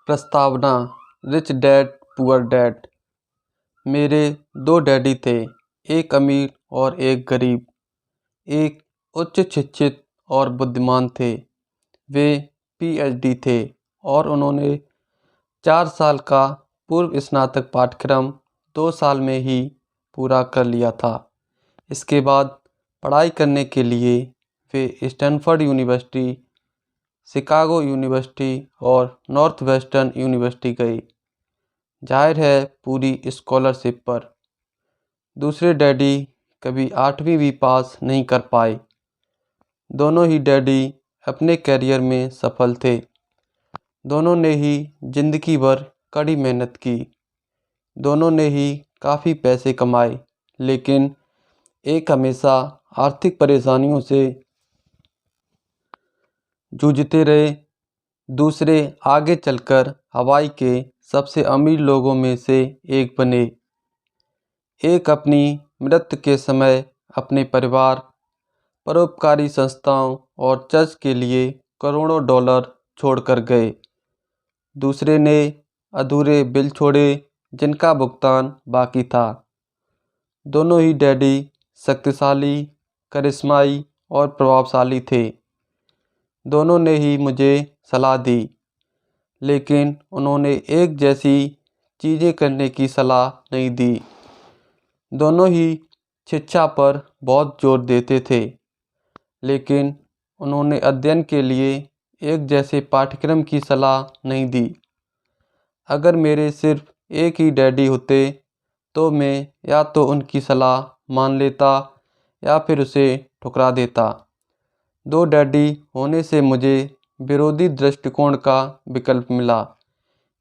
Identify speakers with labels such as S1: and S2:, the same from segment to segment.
S1: प्रस्तावना rich dad poor dad. मेरे दो डैडी थे, एक अमीर और एक गरीब। एक उच्च शिक्षित और बुद्धिमान थे। वे पीएचडी थे और उन्होंने 4 साल का पूर्व स्नातक पाठ्यक्रम 2 साल में ही पूरा कर लिया था। इसके बाद पढ़ाई करने के लिए वे स्टैनफोर्ड यूनिवर्सिटी, शिकागो यूनिवर्सिटी और नॉर्थ वेस्टर्न यूनिवर्सिटी गए, जाहिर है पूरी स्कॉलरशिप पर। दूसरे डैडी कभी 8वीं भी पास नहीं कर पाए। दोनों ही डैडी अपने करियर में सफल थे। दोनों ने ही जिंदगी भर कड़ी मेहनत की। दोनों ने ही काफ़ी पैसे कमाए, लेकिन एक हमेशा आर्थिक परेशानियों से जूझते रहे। दूसरे आगे चलकर हवाई के सबसे अमीर लोगों में से एक बने। एक अपनी मृत्यु के समय अपने परिवार, परोपकारी संस्थाओं और चर्च के लिए करोड़ों डॉलर छोड़कर गए। दूसरे ने अधूरे बिल छोड़े जिनका भुगतान बाकी था। दोनों ही डैडी शक्तिशाली, करिश्माई और प्रभावशाली थे। दोनों ने ही मुझे सलाह दी, लेकिन उन्होंने एक जैसी चीज़ें करने की सलाह नहीं दी। दोनों ही शिक्षा पर बहुत जोर देते थे, लेकिन उन्होंने अध्ययन के लिए एक जैसे पाठ्यक्रम की सलाह नहीं दी। अगर मेरे सिर्फ एक ही डैडी होते तो मैं या तो उनकी सलाह मान लेता या फिर उसे ठुकरा देता। 2 डैडी होने से मुझे विरोधी दृष्टिकोण का विकल्प मिला,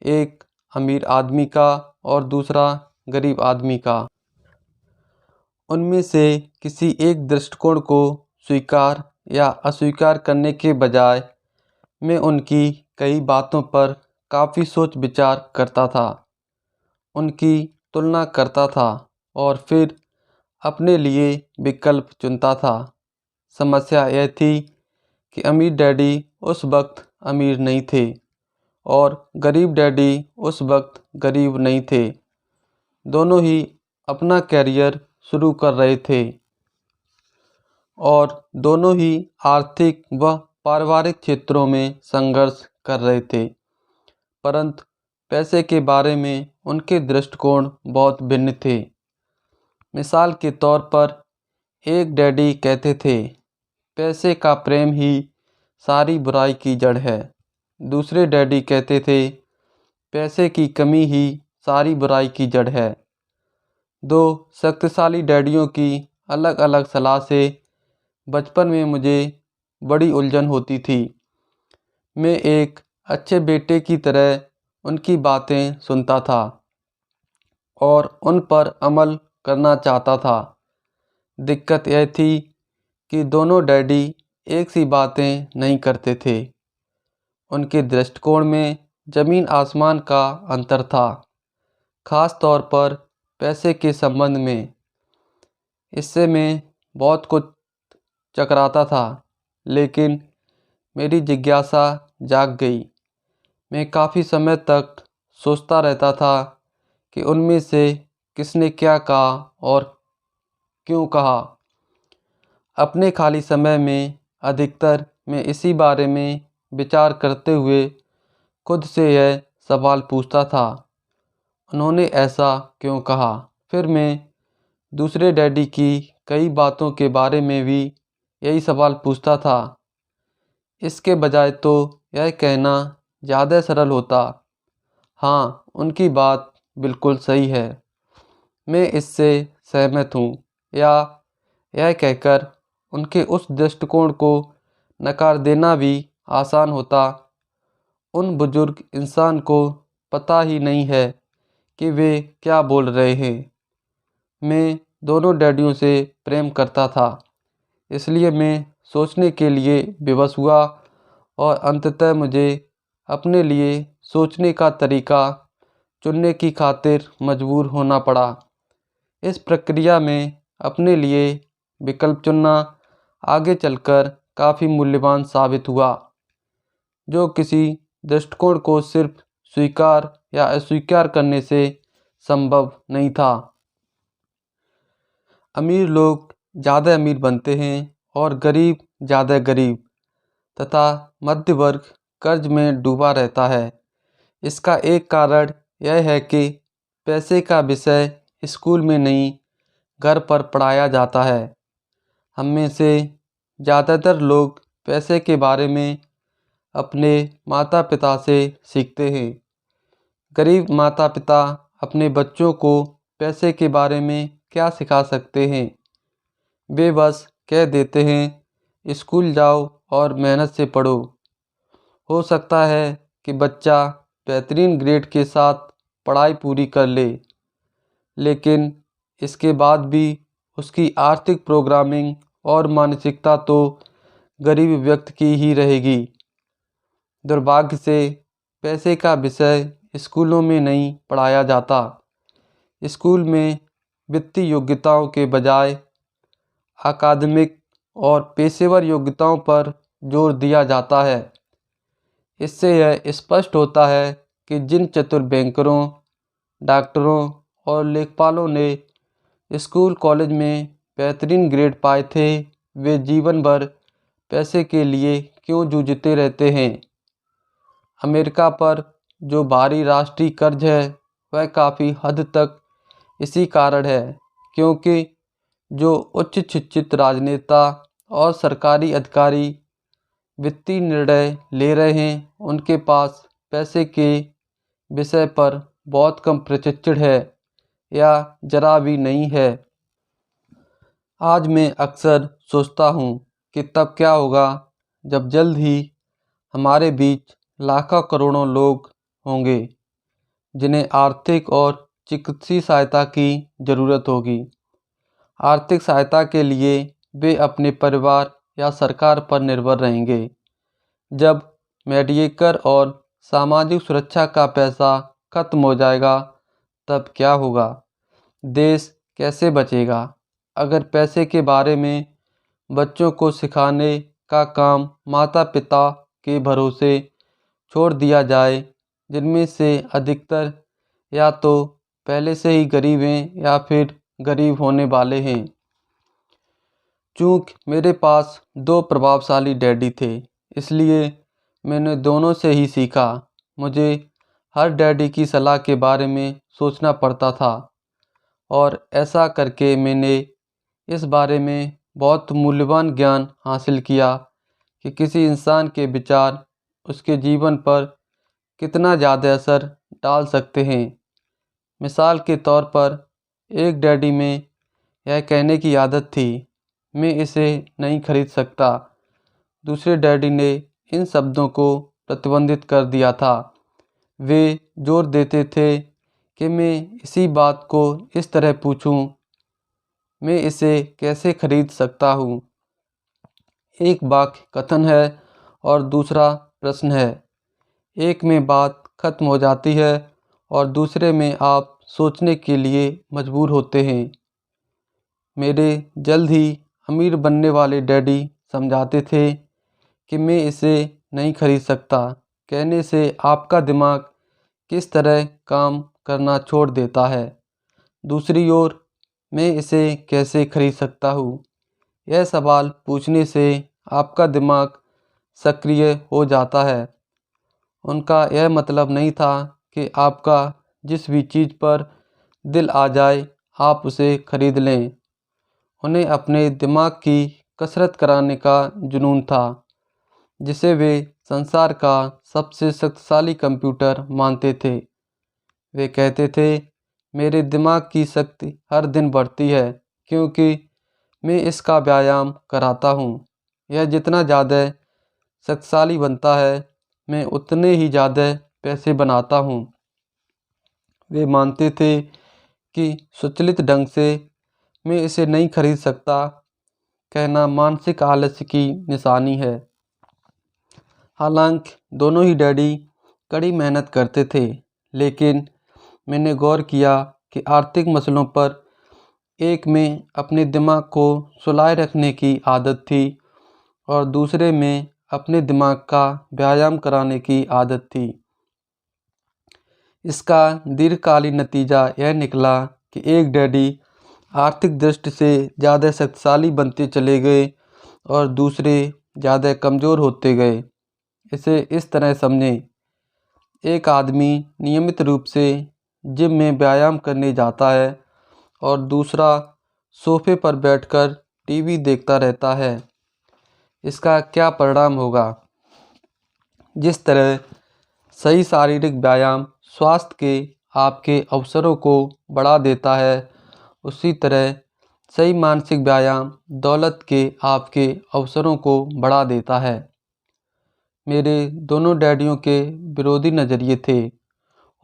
S1: एक अमीर आदमी का और दूसरा गरीब आदमी का। उनमें से किसी एक दृष्टिकोण को स्वीकार या अस्वीकार करने के बजाय मैं उनकी कई बातों पर काफ़ी सोच विचार करता था, उनकी तुलना करता था और फिर अपने लिए विकल्प चुनता था। समस्या यह थी कि अमीर डैडी उस वक्त अमीर नहीं थे और गरीब डैडी उस वक्त गरीब नहीं थे। दोनों ही अपना कैरियर शुरू कर रहे थे और दोनों ही आर्थिक व पारिवारिक क्षेत्रों में संघर्ष कर रहे थे, परंतु पैसे के बारे में उनके दृष्टिकोण बहुत भिन्न थे। मिसाल के तौर पर एक डैडी कहते थे, पैसे का प्रेम ही सारी बुराई की जड़ है। दूसरे डैडी कहते थे, पैसे की कमी ही सारी बुराई की जड़ है। 2 शक्तिशाली डैडियों की अलग अलग सलाह से बचपन में मुझे बड़ी उलझन होती थी। मैं एक अच्छे बेटे की तरह उनकी बातें सुनता था और उन पर अमल करना चाहता था। दिक्कत यह थी कि दोनों डैडी एक सी बातें नहीं करते थे। उनके दृष्टिकोण में ज़मीन आसमान का अंतर था, ख़ास तौर पर पैसे के संबंध में। इससे मैं बहुत कुछ चकराता था, लेकिन मेरी जिज्ञासा जाग गई। मैं काफ़ी समय तक सोचता रहता था कि उनमें से किसने क्या कहा और क्यों कहा। अपने खाली समय में अधिकतर मैं इसी बारे में विचार करते हुए खुद से यह सवाल पूछता था, उन्होंने ऐसा क्यों कहा। फिर मैं दूसरे डैडी की कई बातों के बारे में भी यही सवाल पूछता था। इसके बजाय तो यह कहना ज़्यादा सरल होता, हाँ उनकी बात बिल्कुल सही है, मैं इससे सहमत हूँ, या यह कहकर उनके उस दृष्टिकोण को नकार देना भी आसान होता। उन बुजुर्ग इंसान को पता ही नहीं है कि वे क्या बोल रहे हैं। मैं दोनों डैडियों से प्रेम करता था, इसलिए मैं सोचने के लिए विवश हुआ और अंततः मुझे अपने लिए सोचने का तरीका चुनने की खातिर मजबूर होना पड़ा। इस प्रक्रिया में अपने लिए विकल्प चुनना आगे चलकर काफ़ी मूल्यवान साबित हुआ। जो किसी दृष्टिकोण को सिर्फ स्वीकार या अस्वीकार करने से संभव नहीं था। अमीर लोग ज़्यादा अमीर बनते हैं और गरीब ज़्यादा गरीब तथा मध्य वर्ग कर्ज में डूबा रहता है। इसका एक कारण यह है कि पैसे का विषय स्कूल में नहीं, घर पर पढ़ाया जाता है। हम में से ज़्यादातर लोग पैसे के बारे में अपने माता पिता से सीखते हैं। गरीब माता पिता अपने बच्चों को पैसे के बारे में क्या सिखा सकते हैं? वे बस कह देते हैं स्कूल जाओ और मेहनत से पढ़ो। हो सकता है कि बच्चा बेहतरीन ग्रेड के साथ पढ़ाई पूरी कर ले, लेकिन इसके बाद भी उसकी आर्थिक प्रोग्रामिंग और मानसिकता तो गरीब व्यक्ति की ही रहेगी। दुर्भाग्य से पैसे का विषय स्कूलों में नहीं पढ़ाया जाता। स्कूल में वित्तीय योग्यताओं के बजाय अकादमिक और पेशेवर योग्यताओं पर जोर दिया जाता है। इससे यह स्पष्ट होता है कि जिन चतुर बैंकरों, डॉक्टरों और लेखपालों ने स्कूल कॉलेज में बेहतरीन ग्रेड पाए थे, वे जीवन भर पैसे के लिए क्यों जूझते रहते हैं। अमेरिका पर जो भारी राष्ट्रीय कर्ज है वह काफ़ी हद तक इसी कारण है, क्योंकि जो उच्च शिक्षित राजनेता और सरकारी अधिकारी वित्तीय निर्णय ले रहे हैं, उनके पास पैसे के विषय पर बहुत कम प्रशिक्षण है या जरा भी नहीं है। आज मैं अक्सर सोचता हूँ कि तब क्या होगा जब जल्द ही हमारे बीच लाखों करोड़ों लोग होंगे जिन्हें आर्थिक और चिकित्सीय सहायता की ज़रूरत होगी। आर्थिक सहायता के लिए वे अपने परिवार या सरकार पर निर्भर रहेंगे। जब मेडिकेयर और सामाजिक सुरक्षा का पैसा खत्म हो जाएगा, तब क्या होगा? देश कैसे बचेगा? अगर पैसे के बारे में बच्चों को सिखाने का काम माता पिता के भरोसे छोड़ दिया जाए, जिनमें से अधिकतर या तो पहले से ही गरीब हैं या फिर गरीब होने वाले हैं। चूँकि मेरे पास दो प्रभावशाली डैडी थे, इसलिए मैंने दोनों से ही सीखा। मुझे हर डैडी की सलाह के बारे में सोचना पड़ता था और ऐसा करके मैंने इस बारे में बहुत मूल्यवान ज्ञान हासिल किया कि किसी इंसान के विचार उसके जीवन पर कितना ज़्यादा असर डाल सकते हैं। मिसाल के तौर पर एक डैडी में यह कहने की आदत थी, मैं इसे नहीं खरीद सकता। दूसरे डैडी ने इन शब्दों को प्रतिबंधित कर दिया था। वे जोर देते थे कि मैं इसी बात को इस तरह पूछूं, मैं इसे कैसे खरीद सकता हूँ। एक वाक्य कथन है और दूसरा प्रश्न है। एक में बात खत्म हो जाती है और दूसरे में आप सोचने के लिए मजबूर होते हैं। मेरे जल्द ही अमीर बनने वाले डैडी समझाते थे कि मैं इसे नहीं खरीद सकता कहने से आपका दिमाग किस तरह काम करना छोड़ देता है। दूसरी ओर, मैं इसे कैसे खरीद सकता हूँ, यह सवाल पूछने से आपका दिमाग सक्रिय हो जाता है। उनका यह मतलब नहीं था कि आपका जिस भी चीज़ पर दिल आ जाए आप उसे खरीद लें। उन्हें अपने दिमाग की कसरत कराने का जुनून था, जिसे वे संसार का सबसे शक्तिशाली कंप्यूटर मानते थे। वे कहते थे, मेरे दिमाग की शक्ति हर दिन बढ़ती है क्योंकि मैं इसका व्यायाम कराता हूँ। यह जितना ज़्यादा शक्तिशाली बनता है, मैं उतने ही ज़्यादा पैसे बनाता हूँ। वे मानते थे कि स्वचालित ढंग से मैं इसे नहीं खरीद सकता कहना मानसिक आलस्य की निशानी है। हालांकि दोनों ही डैडी कड़ी मेहनत करते थे, लेकिन मैंने गौर किया कि आर्थिक मसलों पर एक में अपने दिमाग को सुलाए रखने की आदत थी और दूसरे में अपने दिमाग का व्यायाम कराने की आदत थी। इसका दीर्घकालीन नतीजा यह निकला कि एक डैडी आर्थिक दृष्टि से ज़्यादा शक्तिशाली बनते चले गए और दूसरे ज़्यादा कमज़ोर होते गए। इसे इस तरह समझें, एक आदमी नियमित रूप से जिम में व्यायाम करने जाता है और दूसरा सोफे पर बैठकर टीवी देखता रहता है। इसका क्या परिणाम होगा? जिस तरह सही शारीरिक व्यायाम स्वास्थ्य के आपके अवसरों को बढ़ा देता है, उसी तरह सही मानसिक व्यायाम दौलत के आपके अवसरों को बढ़ा देता है। मेरे दोनों डैडियों के विरोधी नज़रिए थे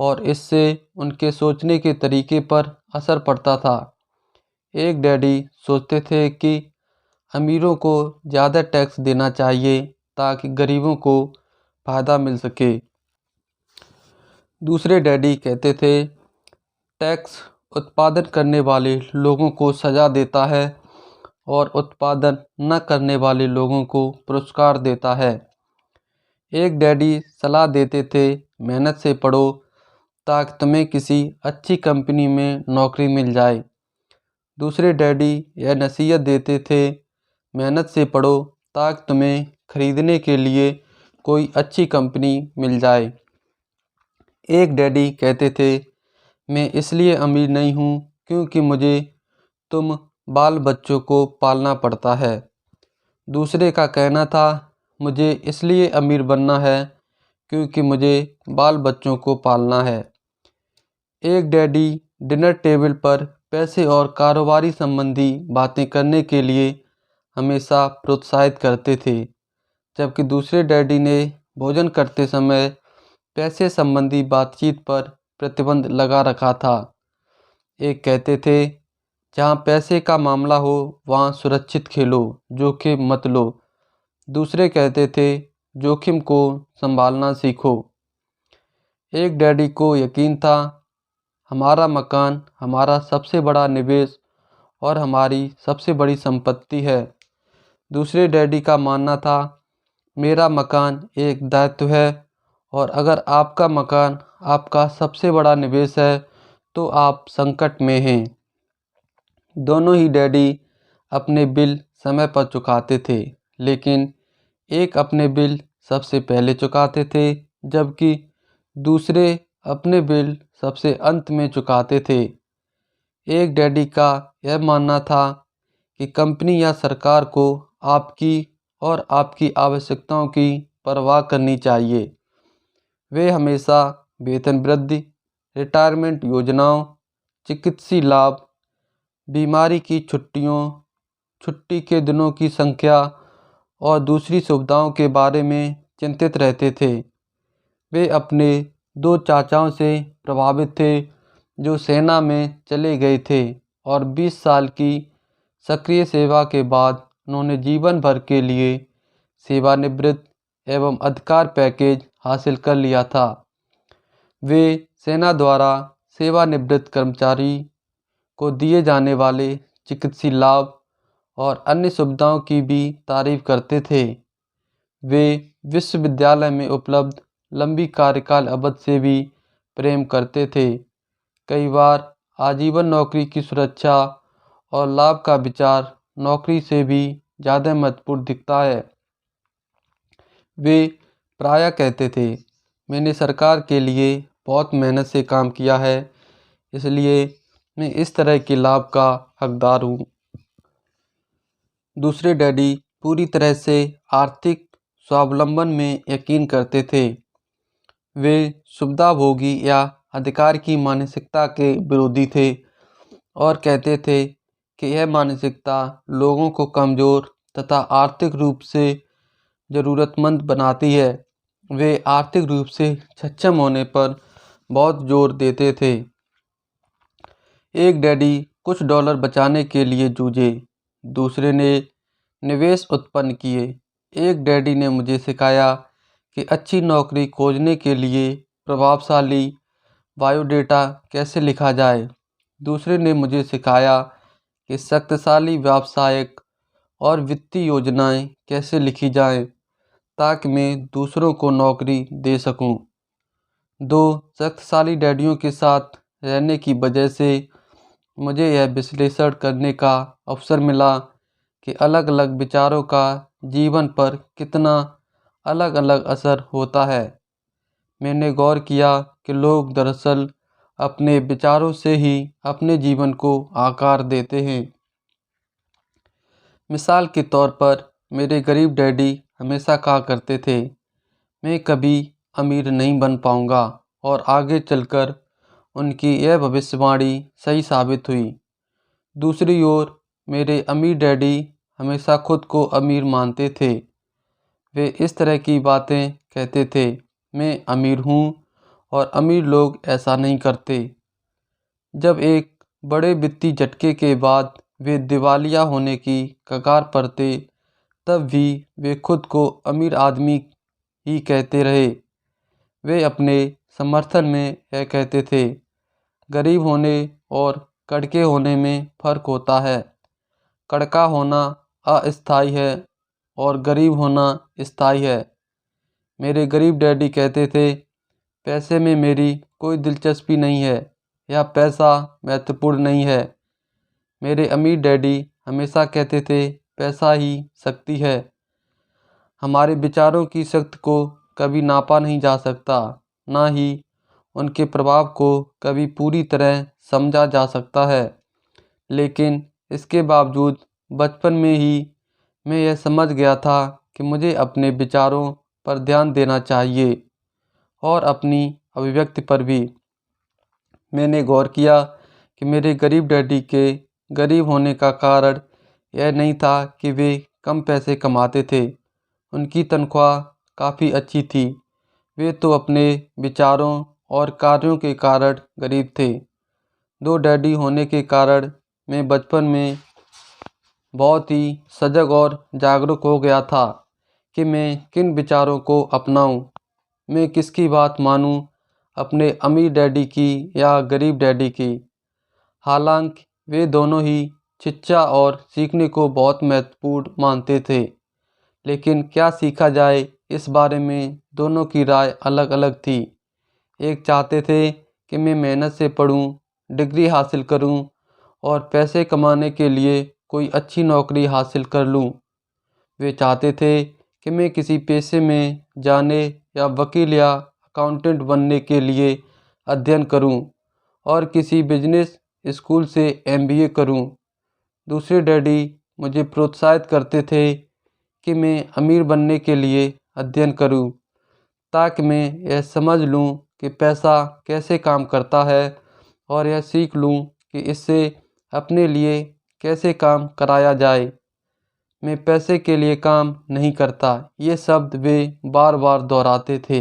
S1: और इससे उनके सोचने के तरीके पर असर पड़ता था। एक डैडी सोचते थे कि अमीरों को ज़्यादा टैक्स देना चाहिए ताकि गरीबों को फ़ायदा मिल सके। दूसरे डैडी कहते थे, टैक्स उत्पादन करने वाले लोगों को सज़ा देता है और उत्पादन न करने वाले लोगों को पुरस्कार देता है। एक डैडी सलाह देते थे, मेहनत से पढ़ो ताकि तुम्हें किसी अच्छी कंपनी में नौकरी मिल जाए। दूसरे डैडी यह नसीहत देते थे, मेहनत से पढ़ो ताकि तुम्हें खरीदने के लिए कोई अच्छी कंपनी मिल जाए। एक डैडी कहते थे, मैं इसलिए अमीर नहीं हूँ क्योंकि मुझे तुम बाल बच्चों को पालना पड़ता है। दूसरे का कहना था, मुझे इसलिए अमीर बनना है क्योंकि मुझे बाल बच्चों को पालना है। एक डैडी डिनर टेबल पर पैसे और कारोबारी संबंधी बातें करने के लिए हमेशा प्रोत्साहित करते थे, जबकि दूसरे डैडी ने भोजन करते समय पैसे संबंधी बातचीत पर प्रतिबंध लगा रखा था। एक कहते थे, जहाँ पैसे का मामला हो वहाँ सुरक्षित खेलो, जोखिम मत लो। दूसरे कहते थे, जोखिम को संभालना सीखो। एक डैडी को यकीन था, हमारा मकान हमारा सबसे बड़ा निवेश और हमारी सबसे बड़ी संपत्ति है। दूसरे डैडी का मानना था, मेरा मकान एक दायित्व है और अगर आपका मकान आपका सबसे बड़ा निवेश है तो आप संकट में हैं। दोनों ही डैडी अपने बिल समय पर चुकाते थे, लेकिन एक अपने बिल सबसे पहले चुकाते थे जबकि दूसरे अपने बिल सबसे अंत में चुकाते थे। एक डैडी का यह मानना था कि कंपनी या सरकार को आपकी और आपकी आवश्यकताओं की परवाह करनी चाहिए। वे हमेशा वेतन वृद्धि, रिटायरमेंट योजनाओं, चिकित्सीय लाभ, बीमारी की छुट्टियों, छुट्टी के दिनों की संख्या और दूसरी सुविधाओं के बारे में चिंतित रहते थे। वे अपने दो चाचाओं से प्रभावित थे जो सेना में चले गए थे और 20 साल की सक्रिय सेवा के बाद उन्होंने जीवन भर के लिए सेवानिवृत्त एवं अधिकार पैकेज हासिल कर लिया था। वे सेना द्वारा सेवानिवृत्त कर्मचारी को दिए जाने वाले चिकित्सीय लाभ और अन्य सुविधाओं की भी तारीफ करते थे। वे विश्वविद्यालय में उपलब्ध लंबी कार्यकाल अवधि से भी प्रेम करते थे। कई बार आजीवन नौकरी की सुरक्षा और लाभ का विचार नौकरी से भी ज़्यादा महत्वपूर्ण दिखता है। वे प्रायः कहते थे, मैंने सरकार के लिए बहुत मेहनत से काम किया है, इसलिए मैं इस तरह के लाभ का हकदार हूँ। दूसरे डैडी पूरी तरह से आर्थिक स्वावलंबन में यकीन करते थे। वे सुविधाभोगी या अधिकार की मानसिकता के विरोधी थे और कहते थे कि यह मानसिकता लोगों को कमज़ोर तथा आर्थिक रूप से ज़रूरतमंद बनाती है। वे आर्थिक रूप से सक्षम होने पर बहुत जोर देते थे। एक डैडी कुछ डॉलर बचाने के लिए जूझे, दूसरे ने निवेश उत्पन्न किए। एक डैडी ने मुझे सिखाया कि अच्छी नौकरी खोजने के लिए प्रभावशाली बायोडेटा कैसे लिखा जाए। दूसरे ने मुझे सिखाया कि शक्तिशाली व्यावसायिक और वित्तीय योजनाएं कैसे लिखी जाएं ताकि मैं दूसरों को नौकरी दे सकूं। दो शक्तिशाली डैडियों के साथ रहने की वजह से मुझे यह विश्लेषण करने का अवसर मिला कि अलग अलग विचारों का जीवन पर कितना अलग अलग असर होता है। मैंने गौर किया कि लोग दरअसल अपने विचारों से ही अपने जीवन को आकार देते हैं। मिसाल के तौर पर मेरे गरीब डैडी हमेशा कहा करते थे, मैं कभी अमीर नहीं बन पाऊंगा, और आगे चलकर उनकी यह भविष्यवाणी सही साबित हुई। दूसरी ओर मेरे अमीर डैडी हमेशा खुद को अमीर मानते थे। वे इस तरह की बातें कहते थे, मैं अमीर हूँ और अमीर लोग ऐसा नहीं करते। जब एक बड़े वित्तीय झटके के बाद वे दिवालिया होने की कगार पर थे, तब भी वे खुद को अमीर आदमी ही कहते रहे। वे अपने समर्थन में यह कहते थे, गरीब होने और कड़के होने में फ़र्क होता है। कड़का होना अस्थायी है और गरीब होना स्थायी है। मेरे गरीब डैडी कहते थे, पैसे में मेरी कोई दिलचस्पी नहीं है, या पैसा महत्वपूर्ण नहीं है। मेरे अमीर डैडी हमेशा कहते थे, पैसा ही शक्ति है। हमारे विचारों की शक्ति को कभी नापा नहीं जा सकता, ना ही उनके प्रभाव को कभी पूरी तरह समझा जा सकता है। लेकिन इसके बावजूद बचपन में ही मैं यह समझ गया था कि मुझे अपने विचारों पर ध्यान देना चाहिए और अपनी अभिव्यक्ति पर भी। मैंने गौर किया कि मेरे गरीब डैडी के गरीब होने का कारण यह नहीं था कि वे कम पैसे कमाते थे। उनकी तनख्वाह काफ़ी अच्छी थी। वे तो अपने विचारों और कार्यों के कारण गरीब थे। दो डैडी होने के कारण मैं बचपन में बहुत ही सजग और जागरूक हो गया था कि मैं किन विचारों को अपनाऊं, मैं किसकी बात मानूं, अपने अमीर डैडी की या गरीब डैडी की। हालांकि वे दोनों ही शिक्षा और सीखने को बहुत महत्वपूर्ण मानते थे, लेकिन क्या सीखा जाए इस बारे में दोनों की राय अलग अलग थी। एक चाहते थे कि मैं मेहनत से पढ़ूं, डिग्री हासिल करूं और पैसे कमाने के लिए कोई अच्छी नौकरी हासिल कर लूं। वे चाहते थे कि मैं किसी पेशे में जाने या वकील या अकाउंटेंट बनने के लिए अध्ययन करूं और किसी बिजनेस स्कूल से एमबीए करूं। दूसरे डैडी मुझे प्रोत्साहित करते थे कि मैं अमीर बनने के लिए अध्ययन करूं, ताकि मैं यह समझ लूं कि पैसा कैसे काम करता है और यह सीख लूं कि इससे अपने लिए कैसे काम कराया जाए। मैं पैसे के लिए काम नहीं करता, ये शब्द वे बार बार दोहराते थे।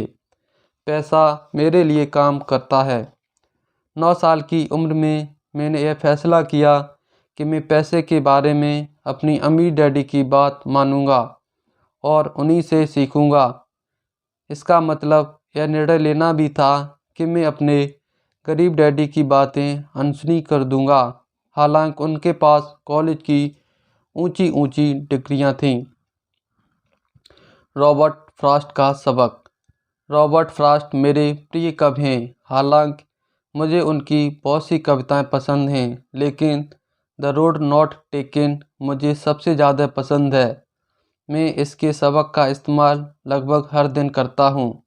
S1: पैसा मेरे लिए काम करता है। 9 साल की उम्र में मैंने यह फैसला किया कि मैं पैसे के बारे में अपनी अमीर डैडी की बात मानूंगा और उन्हीं से सीखूंगा। इसका मतलब यह निर्णय लेना भी था कि मैं अपने गरीब डैडी की बातें अनसुनी कर दूंगा, हालांकि उनके पास कॉलेज की ऊंची ऊंची डिग्रियां थीं। रॉबर्ट फ्रॉस्ट का सबक। रॉबर्ट फ्रॉस्ट मेरे प्रिय कवि हैं। हालांकि मुझे उनकी बहुत सी कविताएं पसंद हैं, लेकिन द रोड नॉट टेकन मुझे सबसे ज़्यादा पसंद है। मैं इसके सबक का इस्तेमाल लगभग हर दिन करता हूँ।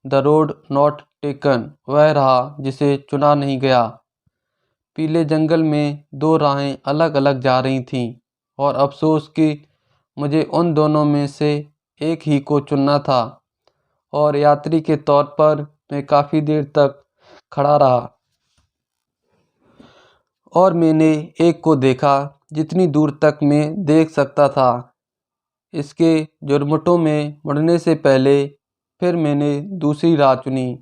S1: द रोड नॉट टेकन वह रहा जिसे चुना नहीं गया। पीले जंगल में दो राहें अलग अलग जा रही थीं, और अफसोस कि मुझे उन दोनों में से एक ही को चुनना था, और यात्री के तौर पर मैं काफ़ी देर तक खड़ा रहा। और मैंने एक को देखा जितनी दूर तक मैं देख सकता था। इसके झुरमुटों में मुड़ने से पहले फिर मैंने दूसरी राह चुनी,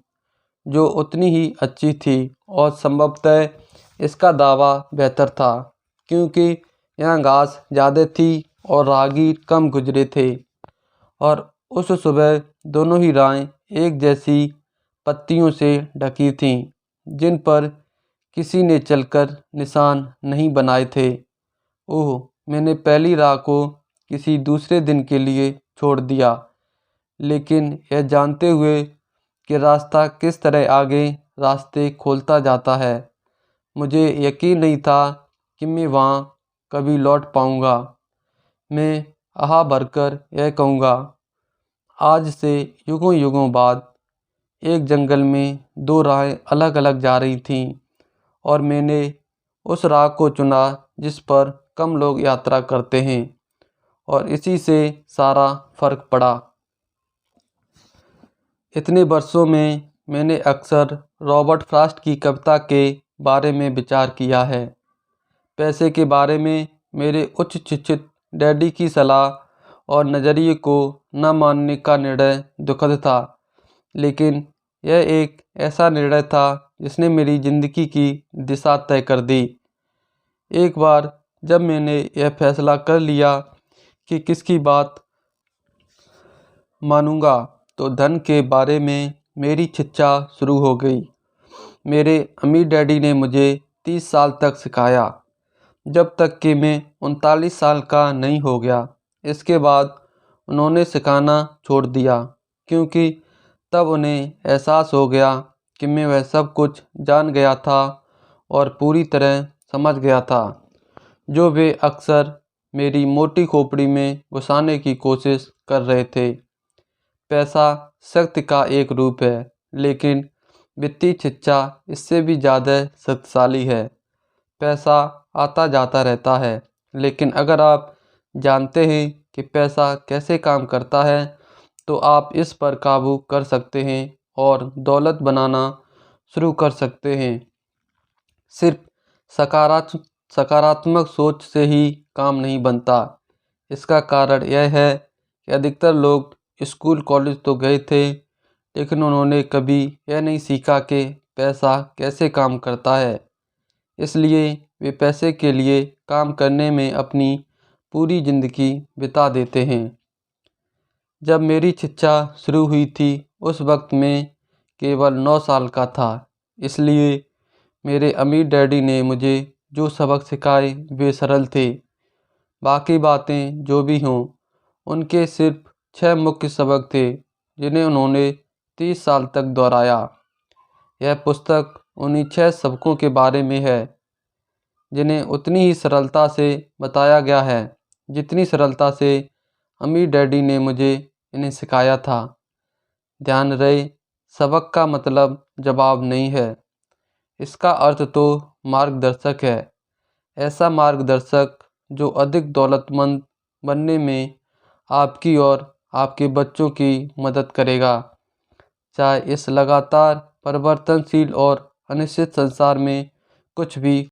S1: जो उतनी ही अच्छी थी, और संभवतः इसका दावा बेहतर था, क्योंकि यहाँ घास ज़्यादा थी और राहगीर कम गुजरे थे। और उस सुबह दोनों ही राहें एक जैसी पत्तियों से ढकी थीं, जिन पर किसी ने चलकर निशान नहीं बनाए थे। ओह, मैंने पहली राह को किसी दूसरे दिन के लिए छोड़ दिया, लेकिन यह जानते हुए कि रास्ता किस तरह आगे रास्ते खोलता जाता है। मुझे यकीन नहीं था कि मैं वहाँ कभी लौट पाऊँगा। मैं आह भरकर यह कहूँगा, आज से युगों युगों बाद एक जंगल में दो राहें अलग अलग जा रही थीं और मैंने उस राह को चुना जिस पर कम लोग यात्रा करते हैं, और इसी से सारा फर्क पड़ा। इतने वर्षों में मैंने अक्सर रॉबर्ट फ्रॉस्ट की कविता के बारे में विचार किया है। पैसे के बारे में मेरे उच्च शिक्षित डैडी की सलाह और नज़रिए को न मानने का निर्णय दुखद था, लेकिन यह एक ऐसा निर्णय था जिसने मेरी ज़िंदगी की दिशा तय कर दी। एक बार जब मैंने यह फैसला कर लिया कि किसकी बात मानूंगा, तो धन के बारे में मेरी शिक्षा शुरू हो गई। मेरे अमीर डैडी ने मुझे 30 साल तक सिखाया, जब तक कि मैं 39 साल का नहीं हो गया। इसके बाद उन्होंने सिखाना छोड़ दिया, क्योंकि तब उन्हें एहसास हो गया कि मैं वह सब कुछ जान गया था और पूरी तरह समझ गया था जो वे अक्सर मेरी मोटी खोपड़ी में घुसाने की कोशिश कर रहे थे। पैसा शक्ति का एक रूप है, लेकिन वित्तीय शिक्षा इससे भी ज़्यादा शक्तिशाली है। पैसा आता जाता रहता है, लेकिन अगर आप जानते हैं कि पैसा कैसे काम करता है, तो आप इस पर काबू कर सकते हैं और दौलत बनाना शुरू कर सकते हैं। सिर्फ सकारात्मक सोच से ही काम नहीं बनता। इसका कारण यह है कि अधिकतर लोग स्कूल कॉलेज तो गए थे, लेकिन उन्होंने कभी यह नहीं सीखा कि पैसा कैसे काम करता है। इसलिए वे पैसे के लिए काम करने में अपनी पूरी ज़िंदगी बिता देते हैं। जब मेरी शिक्षा शुरू हुई थी, उस वक्त मैं केवल 9 साल का था। इसलिए मेरे अमीर डैडी ने मुझे जो सबक सिखाए वे सरल थे। बाकी बातें जो भी हों, उनके सिर्फ 6 मुख्य सबक थे जिन्हें उन्होंने 30 साल तक दोहराया। यह पुस्तक उन्हीं 6 सबकों के बारे में है जिन्हें उतनी ही सरलता से बताया गया है जितनी सरलता से अमीर डैडी ने मुझे इन्हें सिखाया था। ध्यान रहे, सबक का मतलब जवाब नहीं है, इसका अर्थ तो मार्गदर्शक है। ऐसा मार्गदर्शक जो अधिक दौलतमंद बनने में आपकी और आपके बच्चों की मदद करेगा, चाहे इस लगातार परिवर्तनशील और अनिश्चित संसार में कुछ भी